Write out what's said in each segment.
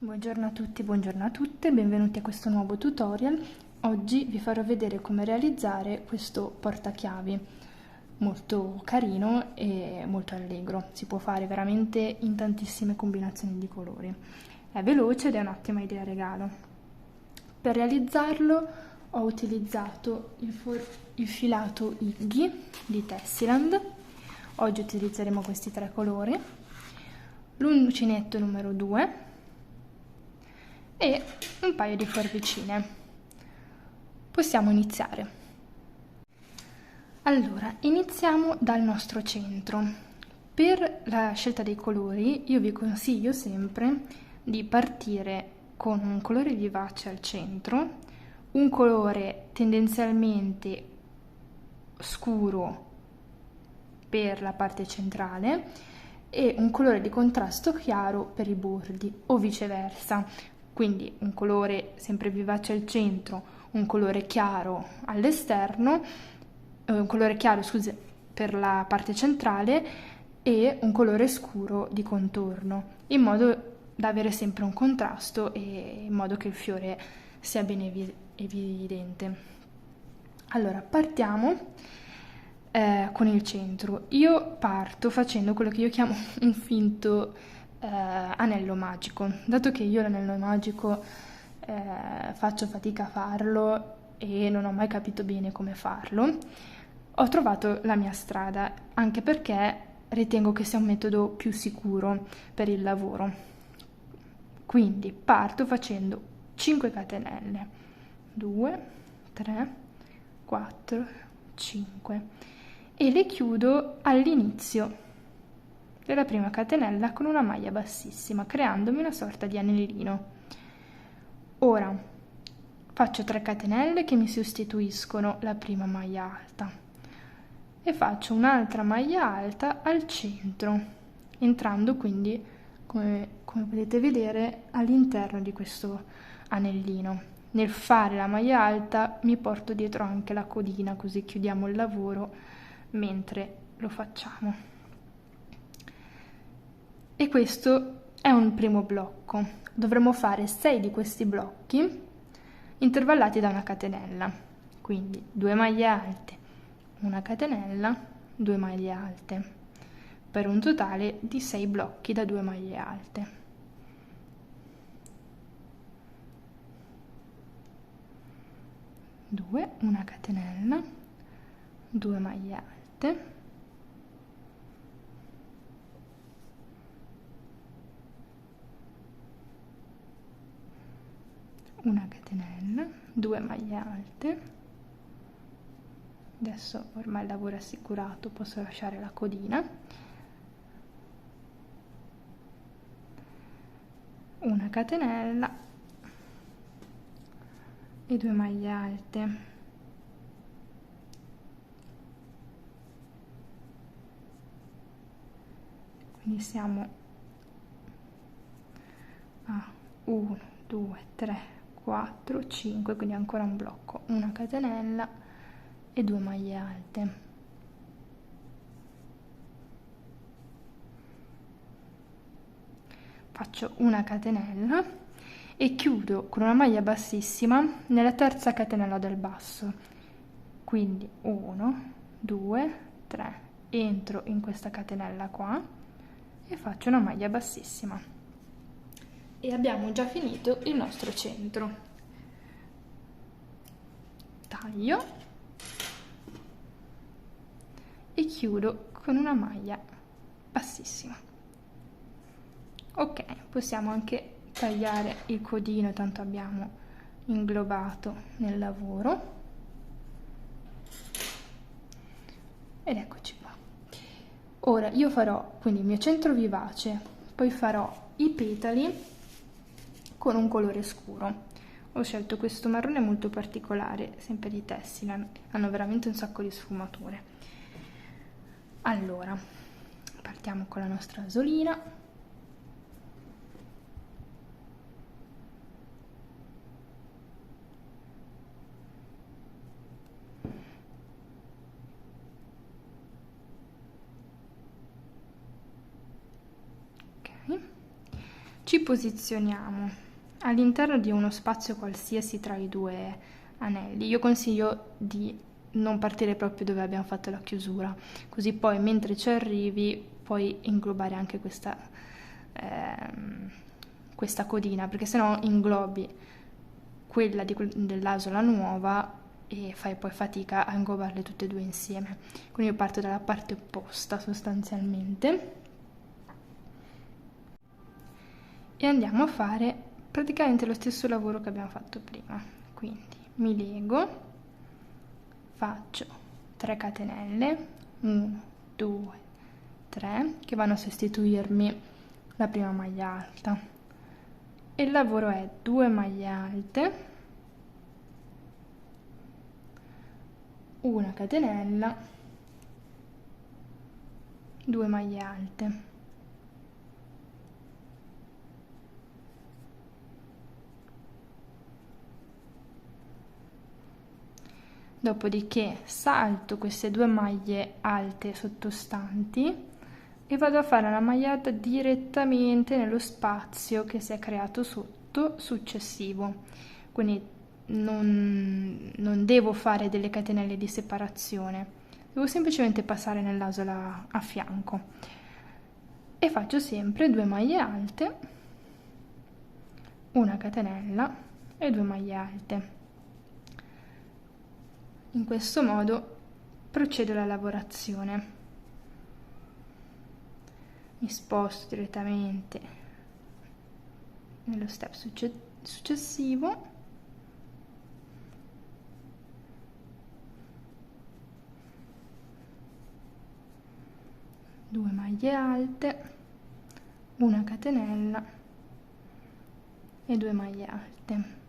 Buongiorno a tutti, buongiorno a tutte, benvenuti a questo nuovo tutorial. Oggi vi farò vedere come realizzare questo portachiavi molto carino e molto allegro. Si può fare veramente in tantissime combinazioni di colori. È veloce ed è un'ottima idea regalo. Per realizzarlo ho utilizzato il filato Iggy di Tessiland. Oggi utilizzeremo questi tre colori, l'uncinetto numero 2 e un paio di forbicine. Possiamo iniziare. Allora, iniziamo dal nostro centro. Per la scelta dei colori io vi consiglio sempre di partire con un colore vivace al centro, un colore tendenzialmente scuro per la parte centrale e un colore di contrasto chiaro per i bordi o viceversa. Quindi un colore sempre vivace al centro, un colore chiaro all'esterno, un colore chiaro, scusi, per la parte centrale e un colore scuro di contorno, in modo da avere sempre un contrasto e in modo che il fiore sia ben evidente. Allora, partiamo con il centro. Io parto facendo quello che io chiamo un finto anello magico. Dato che io l'anello magico faccio fatica a farlo e non ho mai capito bene come farlo, ho trovato la mia strada, anche perché ritengo che sia un metodo più sicuro per il lavoro. Quindi parto facendo 5 catenelle, 2, 3, 4, 5 e le chiudo all'inizio della prima catenella con una maglia bassissima, creandomi una sorta di anellino. Ora faccio 3 catenelle che mi sostituiscono la prima maglia alta e faccio un'altra maglia alta al centro, entrando quindi, come potete vedere, all'interno di questo anellino. Nel fare la maglia alta mi porto dietro anche la codina, così chiudiamo il lavoro mentre lo facciamo. E questo è un primo blocco. Dovremo fare 6 di questi blocchi intervallati da una catenella. Quindi 2 maglie alte, una catenella, 2 maglie alte, per un totale di 6 blocchi da 2 maglie alte. Due, una catenella, 2 maglie alte, una catenella, 2 maglie alte. Adesso ormai il lavoro è assicurato, posso lasciare la codina, una catenella e 2 maglie alte. Quindi siamo a 1, 2, 3, 4, 5, quindi ancora un blocco, una catenella e 2 maglie alte. Faccio una catenella e chiudo con una maglia bassissima nella terza catenella del basso. Quindi 1, 2, 3, entro in questa catenella qua e faccio una maglia bassissima. E abbiamo già finito il nostro centro. Taglio e chiudo con una maglia bassissima. Ok, possiamo anche tagliare il codino, tanto abbiamo inglobato nel lavoro. Ed eccoci qua. Ora io farò quindi il mio centro vivace, poi farò i petali con un colore scuro. Ho scelto questo marrone molto particolare, sempre di Tessiland, hanno veramente un sacco di sfumature. Allora, partiamo con la nostra asolina. Ok, ci posizioniamo all'interno di uno spazio qualsiasi tra i due anelli. Io consiglio di non partire proprio dove abbiamo fatto la chiusura, così poi mentre ci arrivi puoi inglobare anche questa codina, perché sennò inglobi quella dell'asola nuova e fai poi fatica a inglobarle tutte e due insieme. Quindi io parto dalla parte opposta sostanzialmente e andiamo a fare praticamente lo stesso lavoro che abbiamo fatto prima. Quindi mi lego, faccio 3 catenelle, 1, 2, 3, che vanno a sostituirmi la prima maglia alta, e il lavoro è 2 maglie alte, una catenella, 2 maglie alte. Dopodiché salto queste 2 maglie alte sottostanti e vado a fare una magliata direttamente nello spazio che si è creato sotto successivo. Quindi non devo fare delle catenelle di separazione, devo semplicemente passare nell'asola a fianco e faccio sempre 2 maglie alte, una catenella e 2 maglie alte. In questo modo procedo alla lavorazione. Mi sposto direttamente nello step successivo, due maglie alte, una catenella e 2 maglie alte.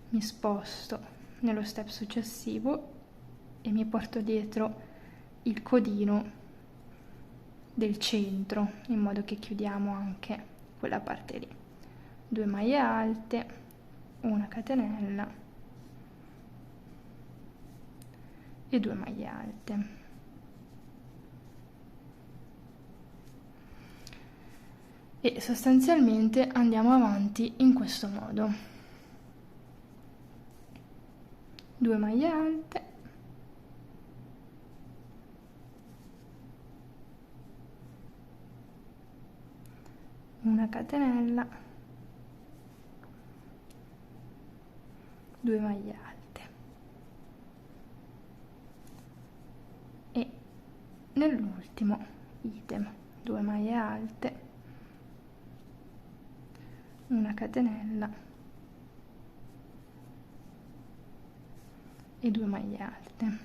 Mi sposto nello step successivo e mi porto dietro il codino del centro, in modo che chiudiamo anche quella parte lì. 2 maglie alte, una catenella e 2 maglie alte. E sostanzialmente andiamo avanti in questo modo. 2 maglie alte, una catenella, 2 maglie alte e nell'ultimo idem, 2 maglie alte, una catenella e 2 maglie alte.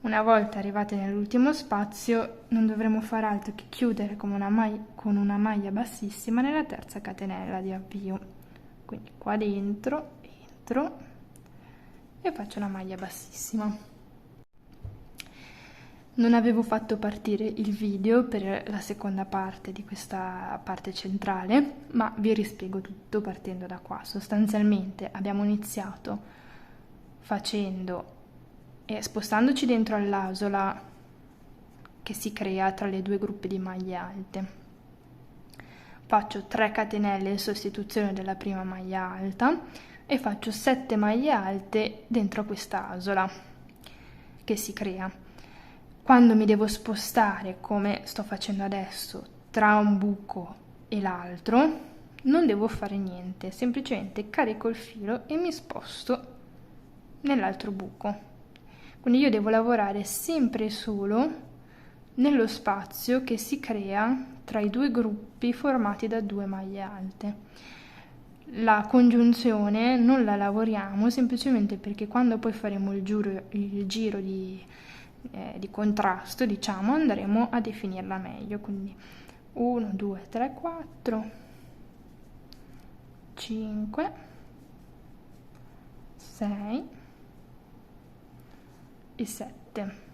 Una volta arrivate nell'ultimo spazio non dovremo fare altro che chiudere con una maglia bassissima nella terza catenella di avvio. Quindi qua dentro entro e faccio una maglia bassissima. Non avevo fatto partire il video per la seconda parte di questa parte centrale, ma vi rispiego tutto partendo da qua. Sostanzialmente abbiamo iniziato facendo e spostandoci dentro all'asola che si crea tra le 2 gruppi di maglie alte. Faccio 3 catenelle in sostituzione della prima maglia alta e faccio 7 maglie alte dentro questa asola che si crea. Quando mi devo spostare, come sto facendo adesso, tra un buco e l'altro, non devo fare niente, semplicemente carico il filo e mi sposto nell'altro buco. Quindi io devo lavorare sempre e solo nello spazio che si crea tra i 2 gruppi formati da 2 maglie alte. La congiunzione non la lavoriamo semplicemente perché quando poi faremo il giro di contrasto, diciamo, andremo a definirla meglio. Quindi 1, 2, 3, 4, 5, 6 e 7.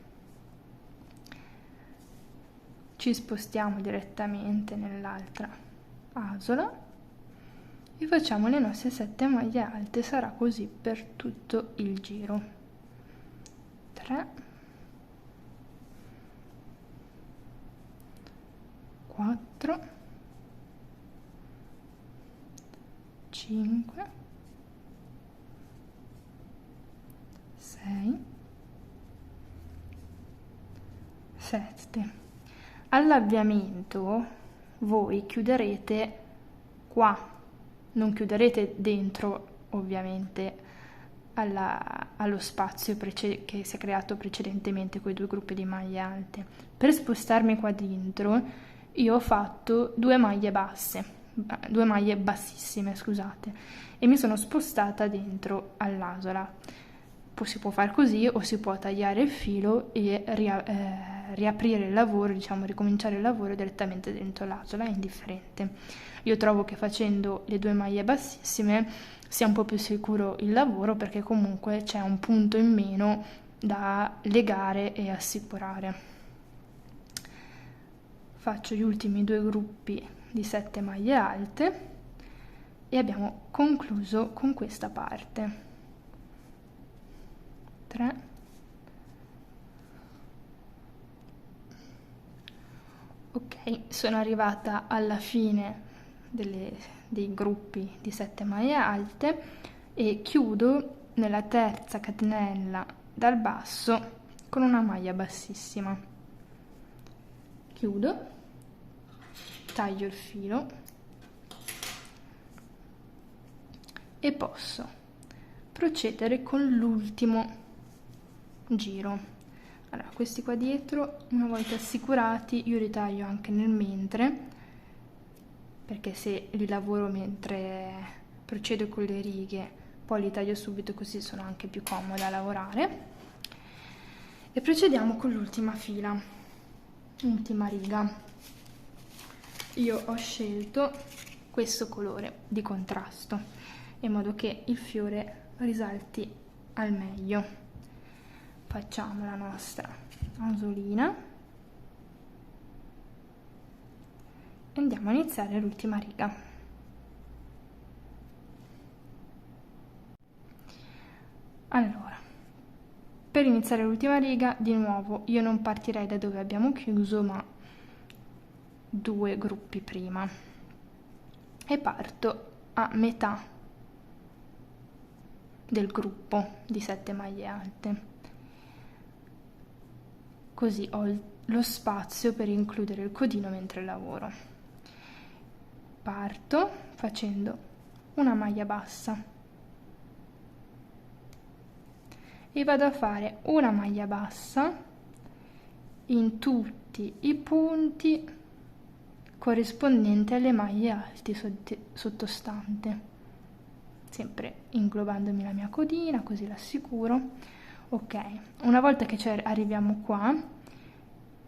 Ci spostiamo direttamente nell'altra asola e facciamo le nostre 7 maglie alte. Sarà così per tutto il giro. 3, 4, 5, 6, 7. All'avviamento voi chiuderete qua, non chiuderete dentro ovviamente allo spazio che si è creato precedentemente con i due gruppi di maglie alte. Per spostarmi qua dentro io ho fatto due maglie bassissime, scusate, e mi sono spostata dentro all'asola. Si può fare così o si può tagliare il filo e riaprire il lavoro, diciamo ricominciare il lavoro direttamente dentro l'asola, è indifferente. Io trovo che facendo le due maglie bassissime sia un po' più sicuro il lavoro, perché comunque c'è un punto in meno da legare e assicurare. Faccio gli ultimi due gruppi di 7 maglie alte e abbiamo concluso con questa parte. 3, ok, sono arrivata alla fine dei gruppi di 7 maglie alte e chiudo nella terza catenella dal basso con una maglia bassissima. Chiudo, taglio il filo e posso procedere con l'ultimo giro. Allora, questi qua dietro, una volta assicurati, io li taglio anche nel mentre, perché se li lavoro mentre procedo con le righe, poi li taglio subito, così sono anche più comoda a lavorare. E procediamo con l'ultima fila, ultima riga. Io ho scelto questo colore di contrasto, in modo che il fiore risalti al meglio. Facciamo la nostra asolina e andiamo a iniziare l'ultima riga. Allora, per iniziare l'ultima riga, di nuovo, io non partirei da dove abbiamo chiuso, ma due gruppi prima, e parto a metà del gruppo di 7 maglie alte. Così ho lo spazio per includere il codino mentre lavoro. Parto facendo una maglia bassa e vado a fare una maglia bassa in tutti i punti corrispondenti alle maglie alte sottostante, sempre inglobandomi la mia codina, così l'assicuro. Ok, una volta che arriviamo qua,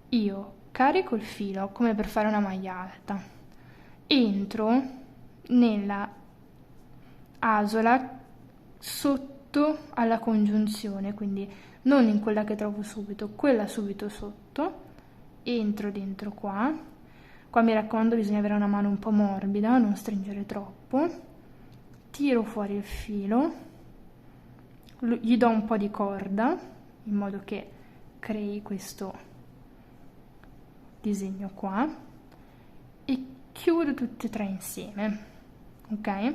io carico il filo come per fare una maglia alta, entro nella asola sotto alla congiunzione, quindi non in quella che trovo subito, quella subito sotto, entro dentro qua mi raccomando bisogna avere una mano un po' morbida, non stringere troppo, tiro fuori il filo, gli do un po' di corda in modo che crei questo disegno qua e chiudo tutte e tre insieme, ok?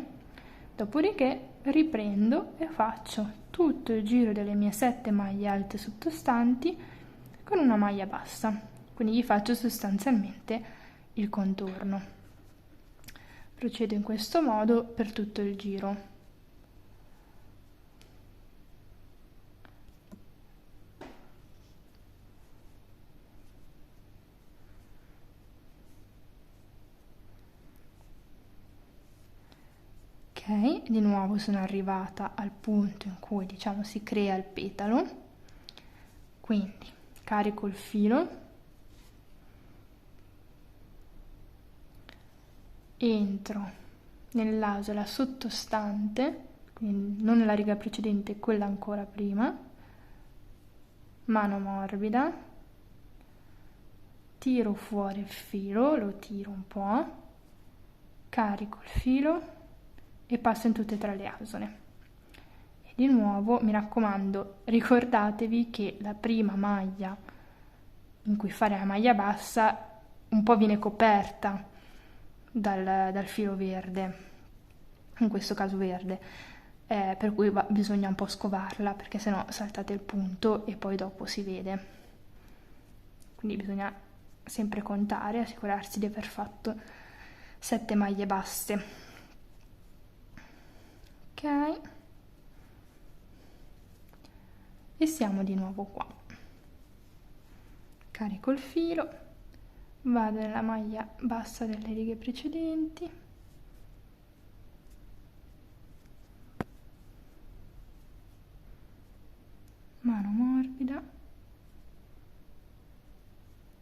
Dopodiché riprendo e faccio tutto il giro delle mie 7 maglie alte sottostanti con una maglia bassa, quindi gli faccio sostanzialmente il contorno. Procedo in questo modo per tutto il giro. Ok, di nuovo sono arrivata al punto in cui diciamo si crea il petalo, quindi carico il filo, entro nell'asola sottostante, quindi non nella riga precedente, quella ancora prima, mano morbida, tiro fuori il filo, lo tiro un po', carico il filo e passo in tutte e tre le asole. E di nuovo mi raccomando, ricordatevi che la prima maglia in cui fare la maglia bassa un po' viene coperta dal filo verde, in questo caso verde, per cui bisogna un po' scovarla perché sennò saltate il punto e poi dopo si vede. Quindi bisogna sempre contare, assicurarsi di aver fatto 7 maglie basse. Ok, e siamo di nuovo qua. Carico il filo, vado nella maglia bassa delle righe precedenti, mano morbida,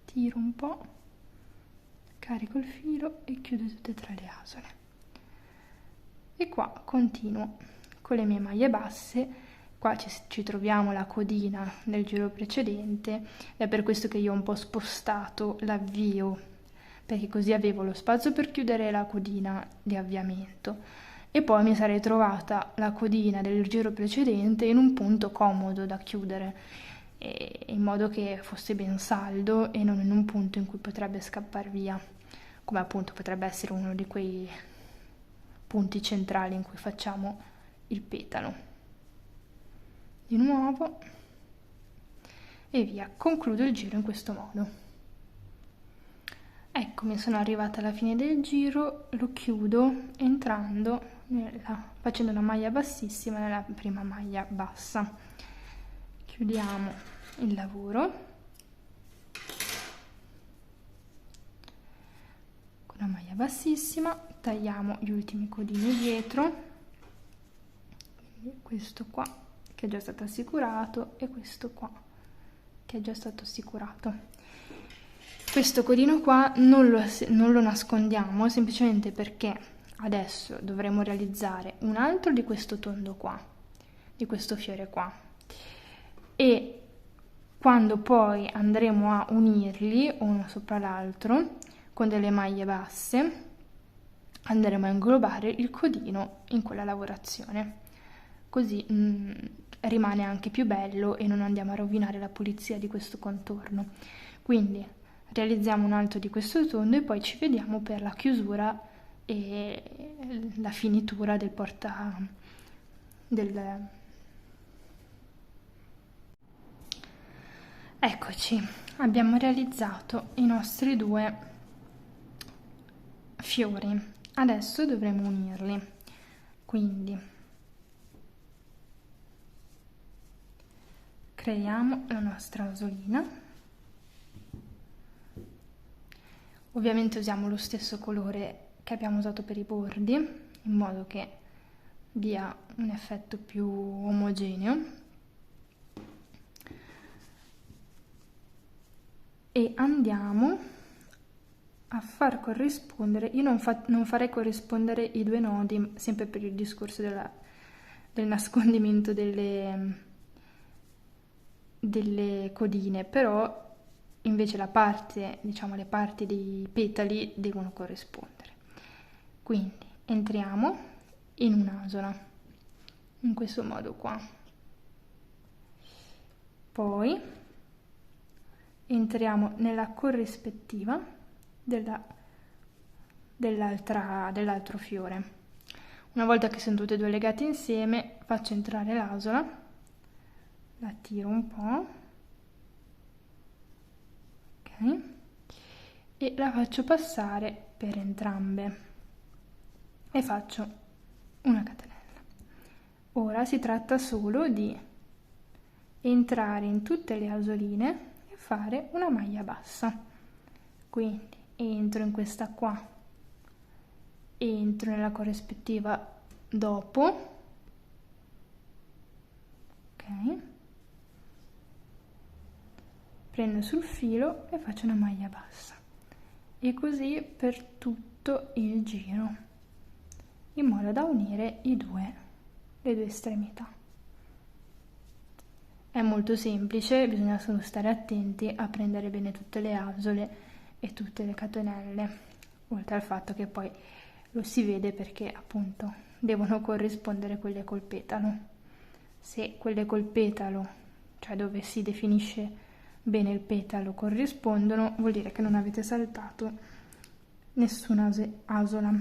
tiro un po', carico il filo e chiudo tutte e 3 le asole. E qua continuo con le mie maglie basse. Qua ci troviamo la codina del giro precedente, è per questo che io ho un po' spostato l'avvio, perché così avevo lo spazio per chiudere la codina di avviamento e poi mi sarei trovata la codina del giro precedente in un punto comodo da chiudere, in modo che fosse ben saldo e non in un punto in cui potrebbe scappare via, come appunto potrebbe essere uno di quei punti centrali in cui facciamo il petalo. Di nuovo e via, concludo il giro in questo modo. Eccomi, sono arrivata alla fine del giro, lo chiudo facendo una maglia bassissima nella prima maglia bassa. Chiudiamo il lavoro con una maglia bassissima, tagliamo gli ultimi codini dietro, quindi questo qua che è già stato assicurato e questo qua che è già stato assicurato. Questo codino qua non lo nascondiamo semplicemente perché adesso dovremo realizzare un altro di questo tondo qua, di questo fiore qua, e quando poi andremo a unirli uno sopra l'altro con delle maglie basse andremo a inglobare il codino in quella lavorazione, così rimane anche più bello e non andiamo a rovinare la pulizia di questo contorno. Quindi realizziamo un altro di questo tondo e poi ci vediamo per la chiusura e la finitura del Eccoci, abbiamo realizzato i nostri 2 fiori. Adesso dovremo unirli, quindi creiamo la nostra asolina. Ovviamente usiamo lo stesso colore che abbiamo usato per i bordi, in modo che dia un effetto più omogeneo. E andiamo a far corrispondere, io non farei corrispondere i 2 nodi, sempre per il discorso del nascondimento delle codine, però invece la parte, diciamo le parti dei petali devono corrispondere. Quindi entriamo in un'asola in questo modo qua, poi entriamo nella corrispettiva dell'altro fiore. Una volta che sono tutte e 2 legate insieme faccio entrare l'asola, la tiro un po', ok, e la faccio passare per entrambe e faccio una catenella. Ora si tratta solo di entrare in tutte le asoline e fare una maglia bassa, quindi entro in questa qua, entro nella corrispettiva dopo, ok, prendo sul filo e faccio una maglia bassa e così per tutto il giro, in modo da unire le due estremità. È molto semplice, bisogna solo stare attenti a prendere bene tutte le asole e tutte le catenelle, oltre al fatto che poi lo si vede perché appunto devono corrispondere quelle col petalo. Se quelle col petalo, cioè dove si definisce bene il petalo corrispondono, vuol dire che non avete saltato nessuna asola.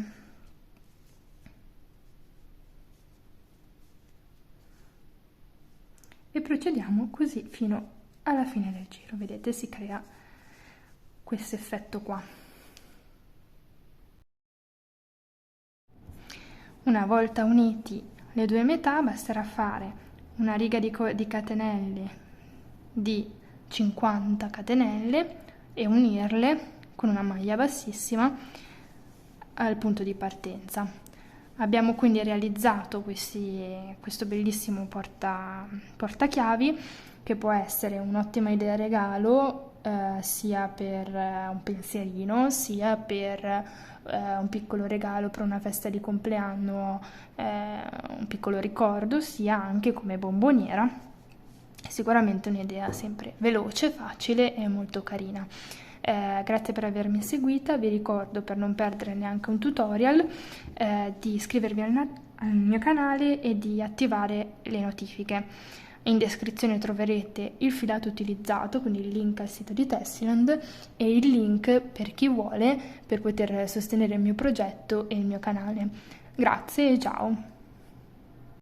E procediamo così fino alla fine del giro. Vedete, si crea questo effetto qua. Una volta uniti le due metà basterà fare una riga di catenelle di 50 catenelle e unirle con una maglia bassissima al punto di partenza. Abbiamo quindi realizzato questo bellissimo portachiavi, che può essere un'ottima idea regalo sia per un pensierino, sia per un piccolo regalo per una festa di compleanno, un piccolo ricordo, sia anche come bomboniera. Sicuramente un'idea sempre veloce, facile e molto carina. Grazie per avermi seguita, vi ricordo, per non perdere neanche un tutorial, di iscrivervi al mio canale e di attivare le notifiche. In descrizione troverete il filato utilizzato, quindi il link al sito di Tessiland e il link per chi vuole per poter sostenere il mio progetto e il mio canale. Grazie e ciao!